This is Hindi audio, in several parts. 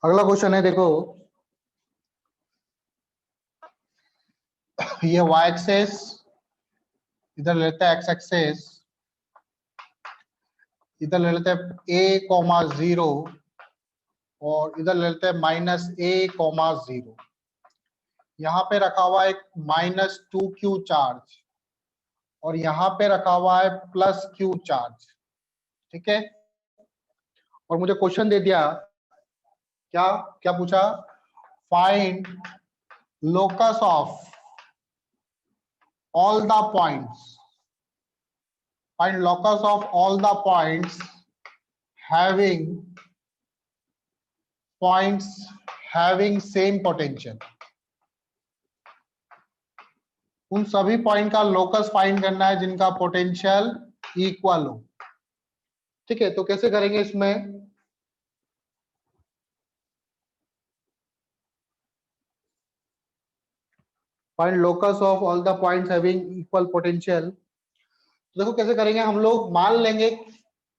अगला क्वेश्चन है, देखो ये y एक्सेस इधर लेते हैं, x एक्सेस इधर ले लेते हैं a,0 और इधर ले लेते हैं -a,0। यहाँ पे रखा हुआ है -2q चार्ज और यहाँ पे रखा हुआ है +q चार्ज। ठीक है, और मुझे क्वेश्चन दे दिया, क्या क्या पूछा, find locus of all the points, find locus of all the points having same potential। उन सभी पॉइंट का लोकस फाइंड करना है जिनका पोटेंशियल इक्वल हो। ठीक है, तो कैसे करेंगे इसमें, find locus of all the points having equal potential. देखो कैसे करेंगे, हम लोग मान लेंगे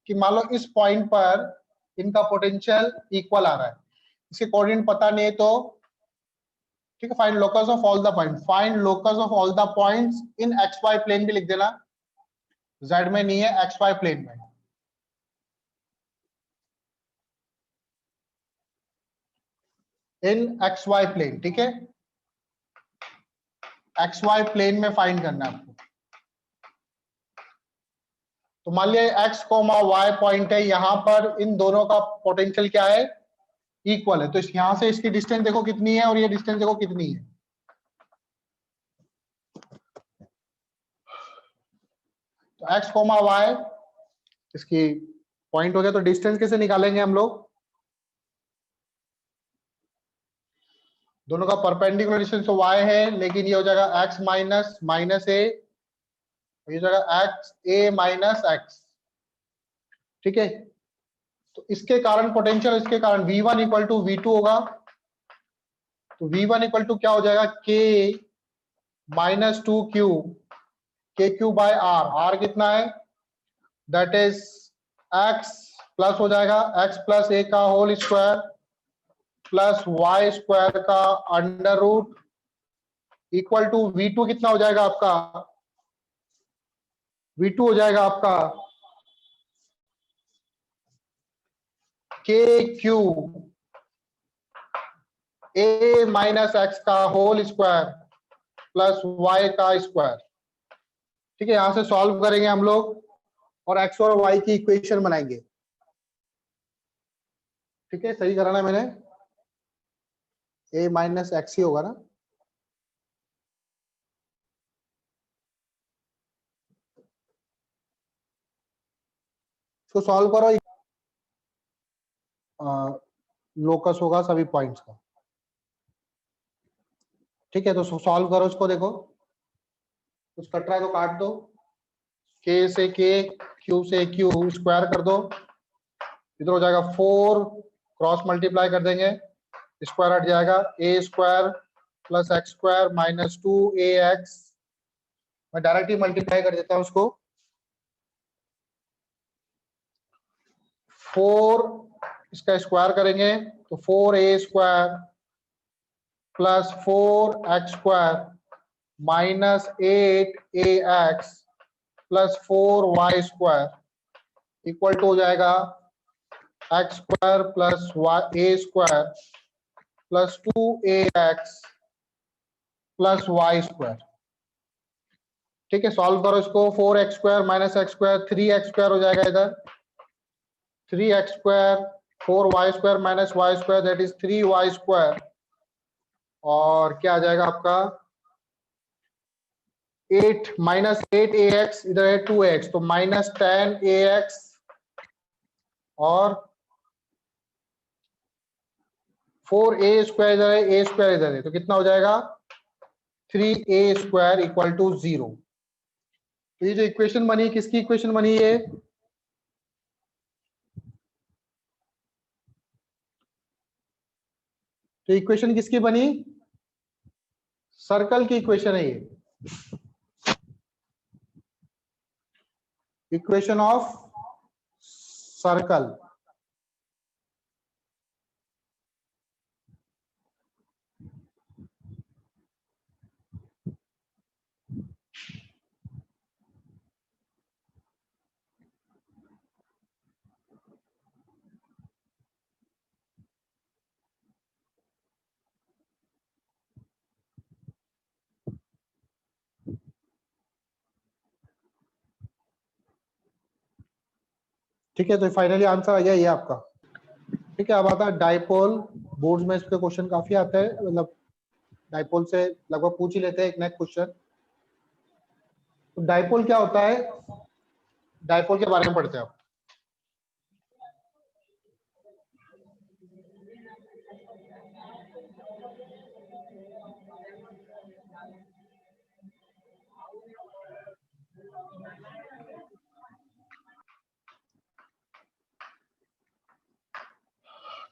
कि मान लो इस पॉइंट पर इनका पोटेंशियल इक्वल आ रहा है, इसके कोऑर्डिनेट पता नहीं है तो ठीक है, find locus of all the point, find locus of all the points in x y plane भी लिख देना, जेड में नहीं है, एक्स वाई प्लेन में। इन एक्स वाई प्लेन, ठीक है, एक्स वाई प्लेन में फाइंड करना है आपको। तो मान लिया एक्स कोमा वाई पॉइंट है, यहां पर इन दोनों का पोटेंशियल क्या है, इक्वल है। तो यहां से इसकी डिस्टेंस देखो कितनी है और ये डिस्टेंस देखो कितनी है। तो एक्स कोमा वाई इसकी पॉइंट हो गया, तो डिस्टेंस कैसे निकालेंगे हम लोग, दोनों का परपेंडिकुलर डिस्टेंस तो y है, लेकिन ये हो जाएगा x माइनस माइनस ए, ये हो जाएगा x a माइनस x। ठीक है, तो इसके कारण पोटेंशियल, इसके कारण v1 इक्वल टू v2 होगा। तो v1 इक्वल टू क्या हो जाएगा, k minus 2q, kq by r कितना है, दैट इज x प्लस हो जाएगा x प्लस a का whole square plus y square का under root equal to v2 कितना हो जाएगा आपका, v2 हो जाएगा आपका kq a माइनस x का होल स्क्वायर प्लस y का स्क्वायर। ठीक है, यहां से सॉल्व करेंगे हम लोग और x और y की इक्वेशन बनाएंगे। ठीक है, सही कराना मैंने, a माइनस एक्स ही होगा ना। इसको सॉल्व करो, लोकस होगा सभी पॉइंट्स का। ठीक है, तो सॉल्व करो इसको, देखो कुछ कट रहा है तो काट दो, k से k, q से q स्क्वायर कर दो, इधर हो जाएगा 4, क्रॉस मल्टीप्लाई कर देंगे, स्क्वायर हट जाएगा, a square plus x square minus 2ax। मैं डायरेक्टली मल्टीप्लाई कर देता हूं उसको, 4 इसका स्क्वायर करेंगे तो 4a square plus 4x square minus 8ax plus 4y square equal to हो जाएगा x square plus a square plus 2ax plus y square. ठीक है, सॉल्व करो इसको, 4x square minus x square 3x square हो जाएगा, इधर 3x square 4y square minus y square that is 3y square, और क्या आ जाएगा आपका 8 माइनस 8ax, इधर है 2x तो माइनस 10ax और 4a स्क्वायर इधर है, a स्क्वायर इधर है, तो कितना हो जाएगा 3a स्क्वायर इक्वल टू 0। तो ये जो इक्वेशन बनी, किसकी इक्वेशन बनी है, तो इक्वेशन किसकी बनी, सर्कल की इक्वेशन है ये, इक्वेशन ऑफ सर्कल। ठीक है, तो फाइनली आंसर आ गया ये आपका। ठीक है, अब आता है डाइपोल। बोर्ड्स में इसके क्वेश्चन काफी आते हैं, मतलब डाइपोल से लगभग पूछ ही लेते हैं एक नेक्स्ट क्वेश्चन। तो डाइपोल क्या होता है, डाइपोल के बारे में पढ़ते हैं आप।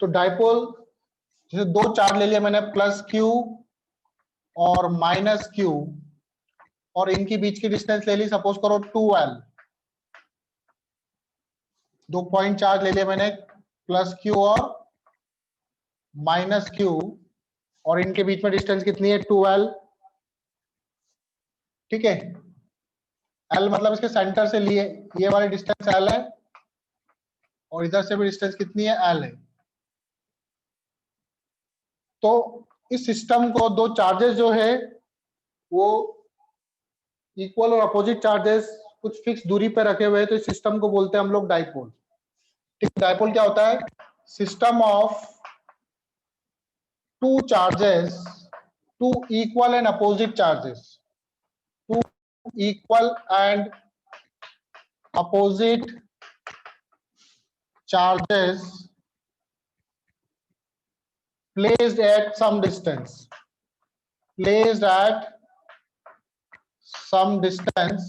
तो डाइपोल, जैसे दो चार्ज ले लिया मैंने, प्लस क्यू और माइनस क्यू, और इनके बीच की डिस्टेंस ले ली सपोज करो 2l। दो पॉइंट चार्ज ले लिया मैंने, प्लस क्यू और माइनस क्यू, और इनके बीच में डिस्टेंस कितनी है, 2l। ठीक है, l मतलब इसके सेंटर से लिए ये वाली डिस्टेंस l है, और इधर से भी डिस्टेंस कितनी है, l है। तो इस सिस्टम को दो चार्जेस जो है वो इक्वल और अपोजिट चार्जेस कुछ फिक्स दूरी पे रखे हुए हैं, तो इस सिस्टम को बोलते हैं हम लोग डाइपोल। ठीक, डाइपोल क्या होता है, system of two charges, two equal and opposite charges, two equal and opposite charges placed at some distance, placed at some distance,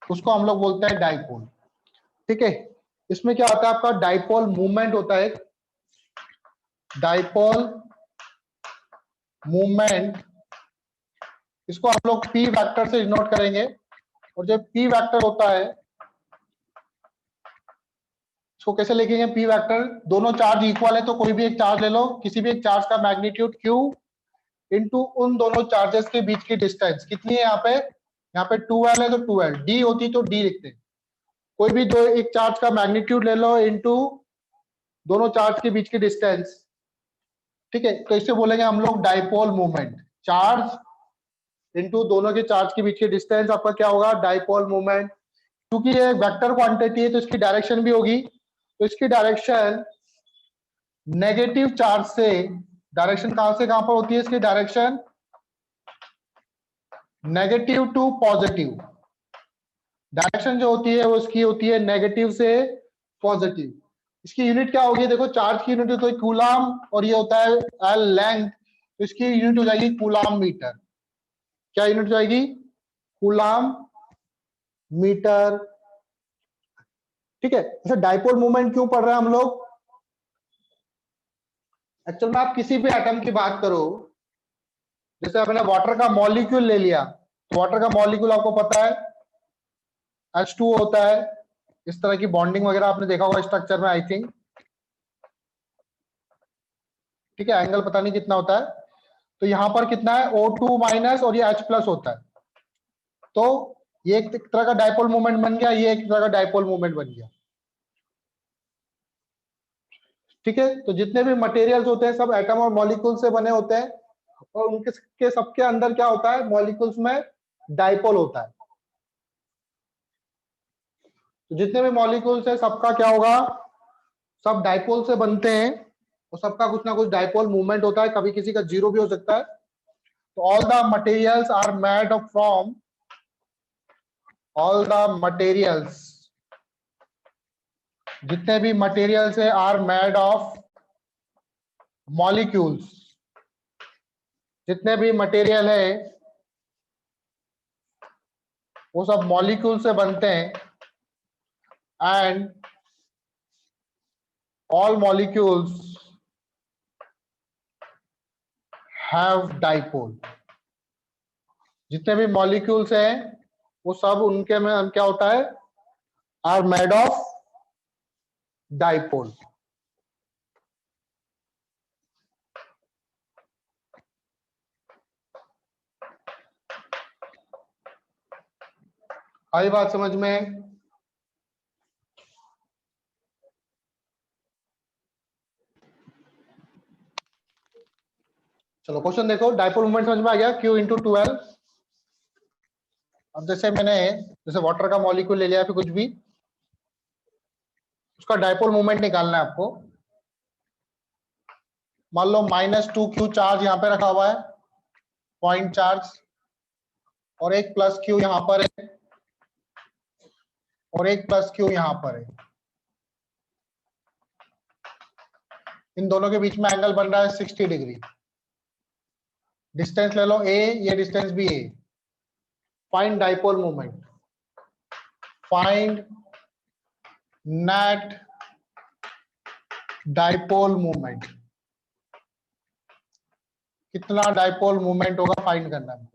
उसको हम लोग बोलते हैं डाइपोल। ठीक है, इसमें क्या होता है, आपका डाइपोल मूवमेंट होता है, डाइपोल मूवमेंट, इसको हम लोग पी वेक्टर से डिनोट करेंगे। और जो पी वेक्टर होता है इसको कैसे लिखेंगे, पी वेक्टर, दोनों चार्ज इक्वल है तो कोई भी एक चार्ज ले लो, किसी भी एक चार्ज का मैग्नीट्यूड q इनटू उन दोनों चार्जेस के बीच की डिस्टेंस कितनी है, यहाँ पे 2l है तो 2l, d होती तो d लिखते हैं। कोई भी दो एक चार्ज का मैग्नीट्यूड ले लो इनटू दोनों चार्ज के बीच की डिस्टेंस। ठीक है, तो इसे बोलेंगे हम लोग डाइपोल मूवमेंट, चार्ज इनटू दोनों के चार्ज के बीच की डिस्टेंस आपका क्या होगा, डाइपोल मूवमेंट। क्योंकि ये वेक्टर क्वांटिटी है तो इसकी डायरेक्शन भी होगी, तो इसकी डायरेक्शन नेगेटिव चार्ज से, डायरेक्शन कहां से कहां पर होती है, इसकी direction negative to positive, direction जो होती है वो इसकी होती है नेगेटिव से पॉजिटिव। इसकी यूनिट क्या होगी, देखो चार्ज की यूनिट तो कूलाम, और ये होता है एल लेंथ, तो इसकी यूनिट हो जाएगी कूलाम मीटर। क्या यूनिट हो जाएगी, कूलाम मीटर। ठीक है, जैसे डाइपोल मूवमेंट क्यों पढ़ रहे हैं हम लोग, एक्चुअल में आप किसी भी एटम की बात करो, जैसे आपने वाटर का मॉलिक्यूल ले लिया, तो वाटर का मॉलिक्यूल आपको पता है H2O होता है, इस तरह की बॉन्डिंग वगैरह आपने देखा होगा स्ट्रक्चर में आई थिंक। ठीक है, एंगल पता नहीं कितना होता है, तो यहां पर कितना है O2 माइनस और ये H प्लस होता है, तो ये एक तरह का डाइपोल मूवमेंट बन गया, ये एक तरह का डाइपोल मूवमेंट बन गया। ठीक है, तो जितने भी मटेरियल्स होते हैं सब एटम और मॉलिक्यूल से बने होते हैं, और उनके के सबके अंदर क्या होता है, मॉलिक्यूल्स में डाइपोल होता है। तो जितने भी मॉलिक्यूल्स है सबका क्या होगा, सब डाइपोल से बनते हैं, और सबका कुछ ना कुछ डाइपोल मूवमेंट होता है, कभी किसी का जीरो भी हो सकता है। तो all the materials are made of from, all the materials, जितने भी मटेरियल्स है आर मेड ऑफ मॉलिक्यूल्स, जितने भी मटेरियल है वो सब मॉलिक्यूल से बनते हैं, and all molecules have dipole. जितने भी मॉलिक्यूल्स हैं वो सब उनके में क्या होता है, आर मेड ऑफ डाइपोल। आई बात समझ में, चलो क्वेश्चन देखो, डाइपोल मूवमेंट समझ में आ गया, Q इंटू 2L। अब जैसे मैंने जैसे वाटर का मॉलिक्यूल ले लिया, फिर कुछ भी, उसका डायपोल मोमेंट निकालना है आपको। मान लो -2q चार्ज यहाँ पे रखा हुआ है, पॉइंट चार्ज, और एक +q यहाँ पर है, और एक +q यहाँ पर है। इन दोनों के बीच में एंगल बन रहा है 60 डिग्री। डिस्टेंस ले लो a, ये डिस्टेंस भी a। Find dipole moment, find net dipole moment. कितना डाइपोल मोमेंट होगा फाइंड करना है।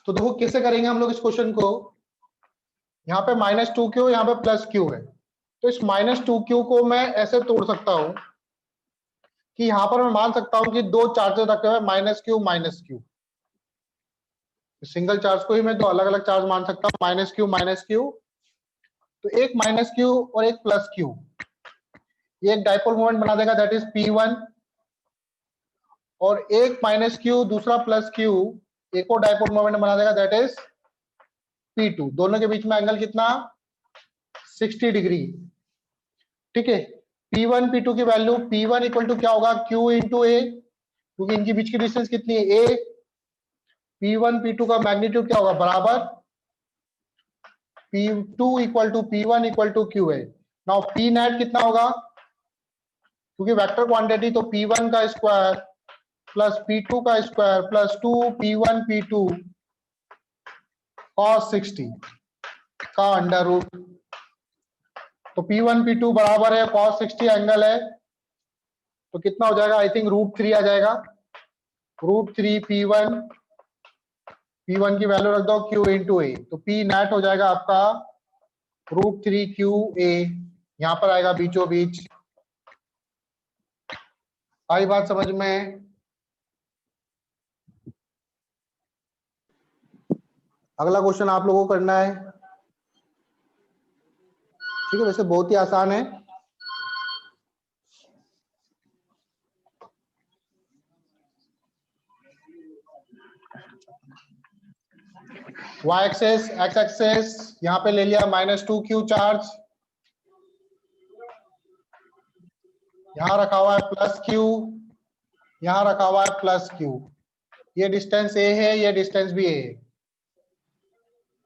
तो देखो कैसे करेंगे हम लोग इस क्वेश्चन को। यहाँ पे -2q, यहाँ पे +q है, तो इस -2q को मैं ऐसे तोड़ सकता हूं कि यहां पर मैं मान सकता हूं कि दो चार्जेस रखे हुए -q -q। सिंगल चार्ज को ही मैं दो अलग अलग चार्ज मान सकता हूं, -q। तो एक -q और एक +q, ये एक डाइपोल मोमेंट बना देगा, दैट इज P1। और एक -q दूसरा +q एक और डाइपोल मोमेंट बना देगा, दैट इज P2। दोनों के बीच में एंगल कितना, 60 डिग्री। ठीक है, P1 P2 की वैल्यू, P1 इक्वल टू क्या होगा, Q इंटू ए, क्योंकि इनके बीच की डिस्टेंस कितनी है, a। P1 P2 का मैग्नीट्यूड क्या होगा, बराबर P2 equal to P1 equal to Q है। नाउ P नेट कितना होगा, क्योंकि वेक्टर क्वांटिटी, तो P1 का स्क्वायर प्लस P2 का square plus 2 P1 P2 cos 60 का अंडर रूट। तो P1 P2 बराबर है cos 60 एंगल है, तो कितना हो जाएगा, आई थिंक √3 आ जाएगा। √3 P1 की वैल्यू रख दो Q इंटू ए, तो P नेट हो जाएगा आपका √3 QA। यहां पर आएगा बीचों बीच। आई बात समझ में। अगला क्वेश्चन आप लोगों को करना है। ठीक है, वैसे बहुत ही आसान है। y एक्सेस x एक्सेस यहाँ पे ले लिया -2q चार्ज, यहाँ रखा हुआ है +q, यहाँ रखा हुआ है +q। ये डिस्टेंस a है, ये डिस्टेंस भी a है।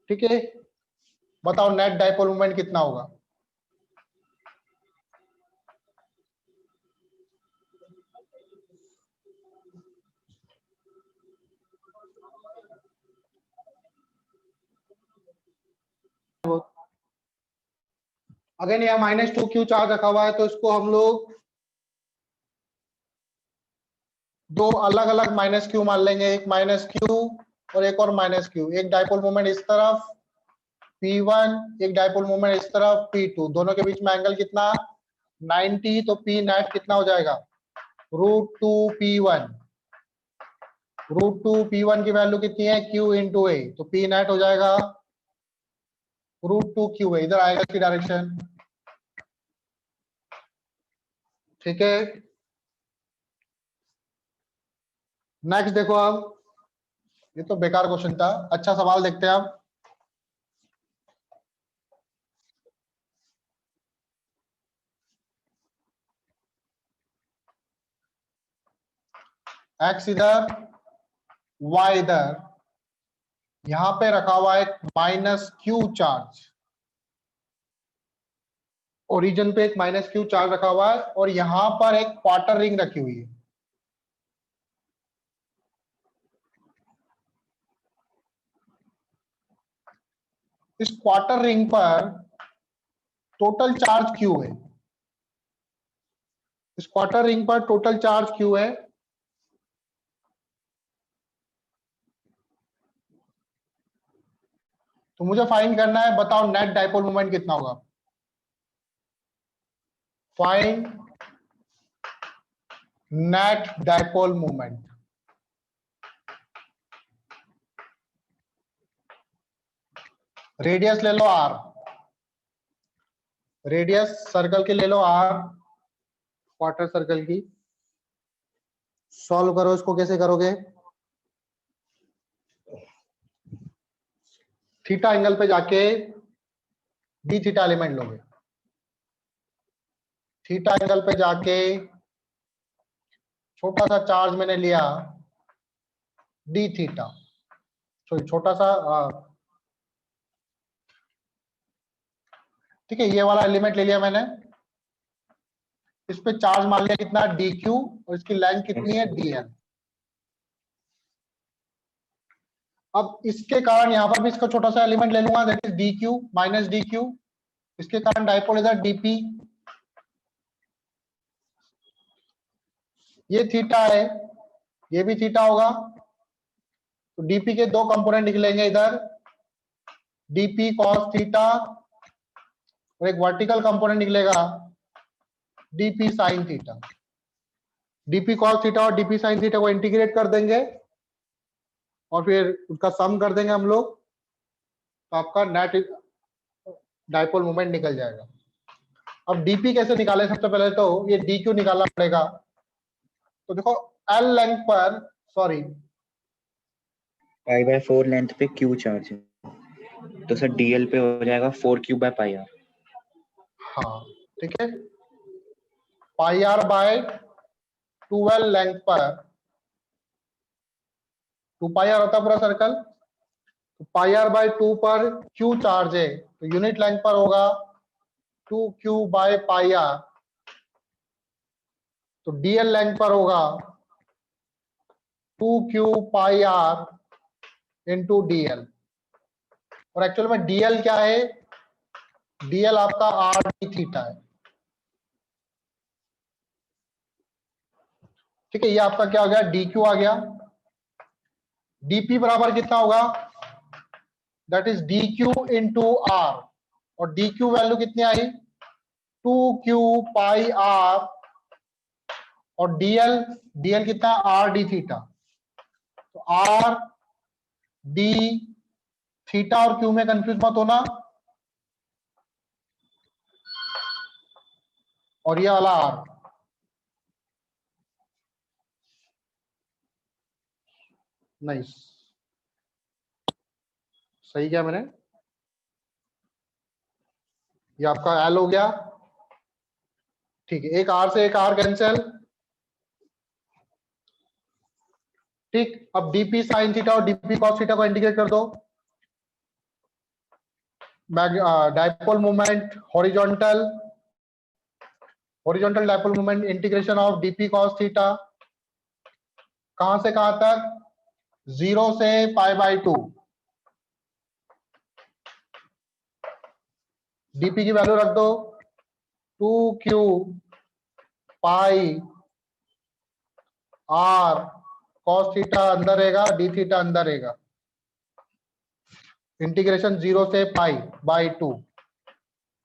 ठीक है, बताओ नेट डाइपोल मोमेंट कितना होगा। अगेन यहाँ -2q चार्ज रखा हुआ है, तो इसको हम लोग दो अलग अलग -q मान लेंगे, एक -q और एक और -q। एक डाइपोल मोमेंट इस तरफ P1, एक डाइपोल मोमेंट इस तरफ P2। दोनों के बीच में एंगल कितना, 90। तो P नेट कितना हो जाएगा, √2 P1। √2 P1 की वैल्यू कितनी है, Q इंटू ए, तो P नेट हो जाएगा √2 QA। इधर आएगा इसकी डायरेक्शन। ठीक है, नेक्स्ट देखो अब, ये तो बेकार क्वेश्चन था, अच्छा सवाल देखते हैं अब। एक्स इधर, वाई इधर, यहां पे रखा हुआ है -q चार्ज, ओरिजिन पे एक -q चार्ज रखा हुआ है, और यहां पर एक क्वार्टर रिंग रखी हुई है। इस क्वार्टर रिंग पर टोटल चार्ज q है। इस क्वार्टर रिंग पर टोटल चार्ज q है। तो मुझे फाइंड करना है, बताओ नेट डाइपोल मोमेंट कितना होगा। Find net dipole moment. Radius ले लो r, रेडियस सर्कल की ले लो r, क्वार्टर सर्कल की। सॉल्व करो इसको, कैसे करोगे। थीटा एंगल पे जाके डी थीटा एलिमेंट लोगे, थीटा एंगल पे जाके छोटा सा चार्ज मैंने लिया डी थीटा, सॉरी छोटा सा, ठीक है, ये वाला एलिमेंट ले लिया मैंने, इस पे चार्ज मान लिया कितना डी क्यू, और इसकी लेंथ कितनी है डी एल। अब इसके कारण यहां पर भी इसका छोटा सा एलिमेंट ले लूंगा, that is D Q minus D Q, इसके कारण डाइपोल इधर डीपी, ये थीटा है, ये भी थीटा होगा, तो डीपी के दो कंपोनेंट निकलेंगे इधर, डीपी कॉस थीटा, और एक वर्टिकल कंपोनेंट निकलेगा DP sine theta. DP cos theta और डीपी साइन थीटा को इंटीग्रेट कर देंगे और फिर उसका सम कर देंगे हम लोग, तो आपका नेट डाइपोल मोमेंट निकल जाएगा। अब डीपी कैसे निकालें, सबसे पहले तो ये डी क्यू निकालना पड़ेगा। तो देखो एल लेंथ पर, सॉरी π/4 लेंथ पे क्यू चार्ज है, तो सर डीएल पे हो जाएगा 4q/πr। हाँ ठीक है, पाई आर बाय 12 लेंथ पर, 2 पाई आर होता है पूरा सर्कल, तो पाई आर बाय 2 पर क्यू चार्ज है, तो यूनिट लेंथ पर होगा 2q/πr, तो डीएल लेंथ पर होगा 2q/r इंटू डीएल। और एक्चुअल में डीएल क्या है, डीएल आपका आर डी थीटा है, ठीक है, ये आपका क्या हो गया डी क्यू आ गया। डीपी बराबर कितना होगा, that is D Q into R, और डी क्यू वैल्यू कितनी आई 2q/r, और डीएल, डीएल कितना आर डी थीटा, तो आर डी थीटा और क्यू में कंफ्यूज मत होना, और ये वाला आर, नाइस, सही क्या मैंने, ये आपका एल हो गया, ठीक है, एक आर से एक आर कैंसिल, ठीक। अब डीपी साइन थीटा और डीपी कॉस थीटा को इंटीग्रेट कर दो, dipole moment horizontal, horizontal dipole moment integration of DP cos theta, कहां से कहां तक, 0 से π/2, डीपी की वैल्यू रख दो 2q/r, cos थीटा अंदर रहेगा, डी थीटा अंदर रहेगा, इंटीग्रेशन 0 से π/2,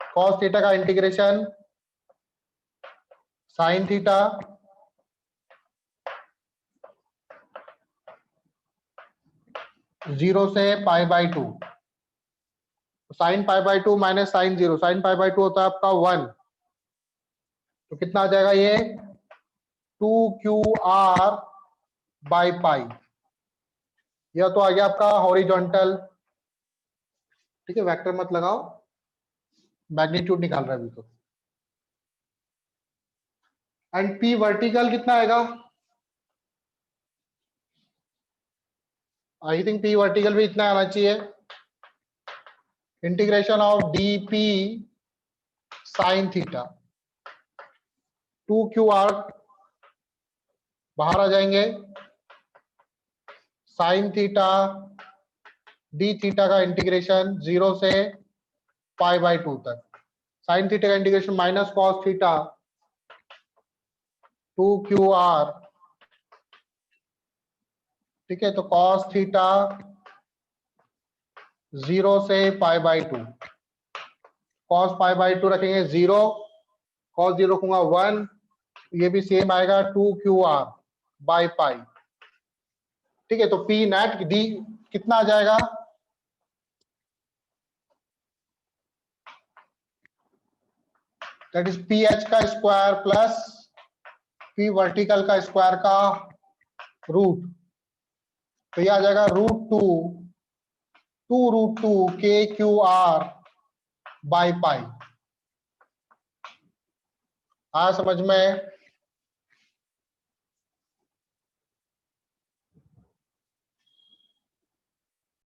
cos थीटा का इंटीग्रेशन साइन थीटा, जीरो से π/2, साइन π/2 माइनस साइन 0, साइन π/2 होता है आपका 1, तो कितना आ जाएगा ये 2qr/π, यह तो आ गया आपका हॉरिजॉन्टल, ठीक है, वेक्टर मत लगाओ, मैग्नीट्यूड निकाल रहा है अभी तो। एंड पी वर्टिकल कितना आएगा, आई थिंक पी वर्टिकल भी इतना आना चाहिए, integration of DP sine theta, 2qr बाहर आ जाएंगे, साइन थीटा डी थीटा का इंटीग्रेशन 0 से π/2 तक, साइन थीटा का integration minus cos theta 2qr, ठीक है, तो कॉस थीटा 0 से π/2, कॉस π/2 रखेंगे 0, कॉस 0 रखूंगा 1, ये भी सेम आएगा 2qr/π, ठीक है, तो पी नेट डी कितना आ जाएगा, दैट इज पी एच का स्क्वायर प्लस पी वर्टिकल का स्क्वायर का रूट, तो ये आ जाएगा √2 2√2 KQR बाई पाई। आ समझ में?